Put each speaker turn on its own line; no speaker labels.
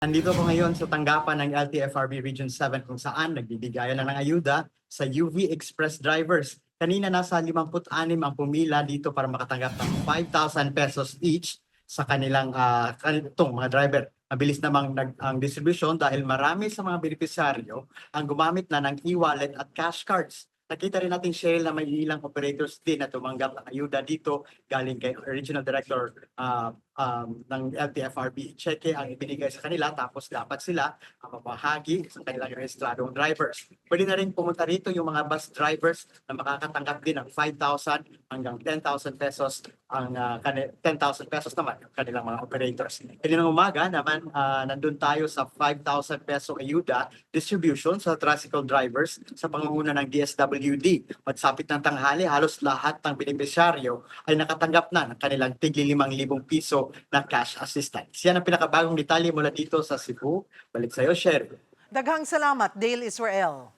Nandito ko ngayon sa tanggapan ng LTFRB Region 7 kung saan nagbibigayan ng ayuda sa UV Express drivers. Kanina nasa 56 ang pumila dito para makatanggap ng 5,000 pesos each sa kanilang itong mga driver. Mabilis namang ang distribution dahil marami sa mga benepisyaryo ang gumamit na ng e-wallet at cash cards. Nakita rin natin, Cheryl, na may ilang operators din na tumanggap ng ayuda dito galing kay Regional Director ng LTFRB. Cheque ang ibinigay sa kanila tapos dapat sila mabahagi sa kanilang rehistradong drivers. Pwede na rin pumunta rito yung mga bus drivers na makakatanggap din ng 5,000 hanggang 10,000 pesos ang 10,000 pesos naman yung kanilang mga operators. Kaninang umaga naman nandun tayo sa 5,000 peso ayuda distribution sa tricycle drivers sa pangunguna ng DSWD. Magsapit ng tanghali, halos lahat ng benepisyaryo ay nakatanggap na ng kanilang tigli 5,000 piso na cash assistance. Yan ang pinakabagong detalye mula dito sa Cebu. Balik sa iyo, Sherry.
Daghang salamat, Dale Israel.